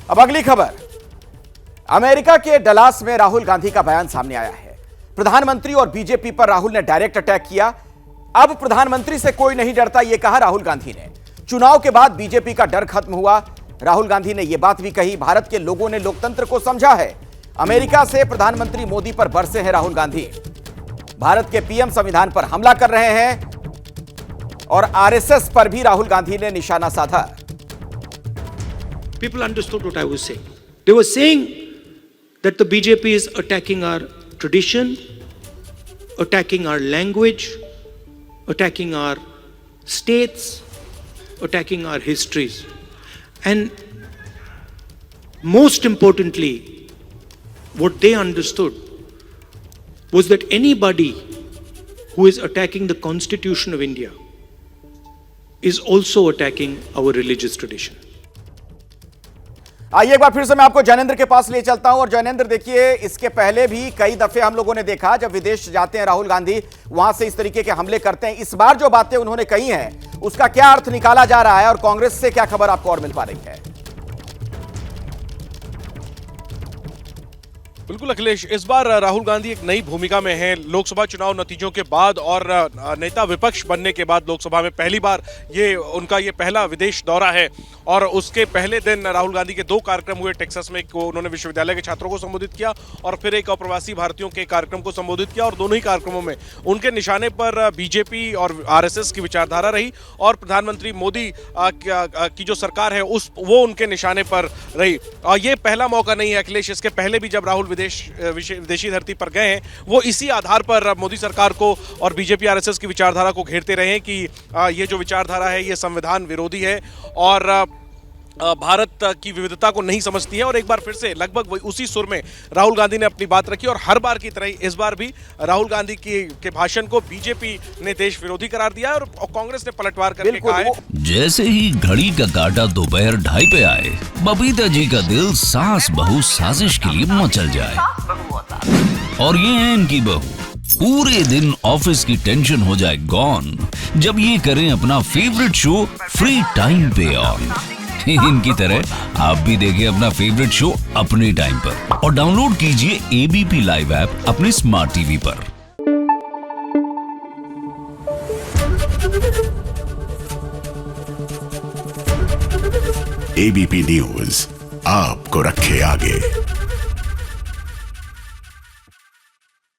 अब अगली खबर, अमेरिका के डलास में राहुल गांधी का बयान सामने आया है। प्रधानमंत्री और बीजेपी पर राहुल ने डायरेक्ट अटैक किया। अब प्रधानमंत्री से कोई नहीं डरता, यह कहा राहुल गांधी ने। चुनाव के बाद बीजेपी का डर खत्म हुआ। राहुल गांधी ने यह बात भी कही, भारत के लोगों ने लोकतंत्र को समझा है। अमेरिका से प्रधानमंत्री मोदी पर बरसे हैं राहुल गांधी। भारत के पीएम संविधान पर हमला कर रहे हैं और आरएसएस पर भी राहुल गांधी ने निशाना साधा। People understood what I was saying. They were saying that the BJP is attacking our tradition, attacking our language, attacking our states, attacking our histories. And most importantly, what they understood was that anybody who is attacking the Constitution of India is also attacking our religious tradition. आइए एक बार फिर से मैं आपको जैनेंद्र के पास ले चलता हूं। और जैनेंद्र, देखिए, इसके पहले भी कई दफे हम लोगों ने देखा जब विदेश जाते हैं राहुल गांधी, वहां से इस तरीके के हमले करते हैं। इस बार जो बातें उन्होंने कही हैं उसका क्या अर्थ निकाला जा रहा है और कांग्रेस से क्या खबर आपको और मिल पा रही है? बिल्कुल अखिलेश, इस बार राहुल गांधी एक नई भूमिका में हैं। लोकसभा चुनाव नतीजों के बाद और नेता विपक्ष बनने के बाद लोकसभा में पहली बार उनका ये पहला विदेश दौरा है। और उसके पहले दिन राहुल गांधी के 2 कार्यक्रम हुए टेक्सास में। उन्होंने विश्वविद्यालय के छात्रों को संबोधित किया और फिर एक अप्रवासी भारतीयों के कार्यक्रम को संबोधित किया। और दोनों ही कार्यक्रमों में उनके निशाने पर बीजेपी और आरएसएस की विचारधारा रही और प्रधानमंत्री मोदी की जो सरकार है वो उनके निशाने पर रही। और ये पहला मौका नहीं है अखिलेश, इसके पहले भी जब राहुल विदेशी धरती पर गए हैं वो इसी आधार पर मोदी सरकार को और बीजेपी आरएसएस की विचारधारा को घेरते रहे हैं कि ये जो विचारधारा है ये संविधान विरोधी है और भारत की विविधता को नहीं समझती है। और एक बार फिर से लगभग उसी सुर में राहुल गांधी ने अपनी बात रखी और हर बार की तरह इस बार भी राहुल गांधी के भाषण को बीजेपी ने देश विरोधी करार दिया और कांग्रेस ने पलटवार करके कहा है। जैसे ही घड़ी का काटा दोपहर 2:30 पे आए, बबीता जी का दिल सास बहू साजिश के लिए मचल जाए। और ये है इनकी बहू, पूरे दिन ऑफिस की टेंशन हो जाए गॉन जब ये करें अपना फेवरेट शो फ्री टाइम पे ऑन। इनकी तरह आप भी देखिए अपना फेवरेट शो अपने टाइम पर और डाउनलोड कीजिए एबीपी लाइव ऐप अपने स्मार्ट टीवी पर। एबीपी न्यूज आपको रखे आगे।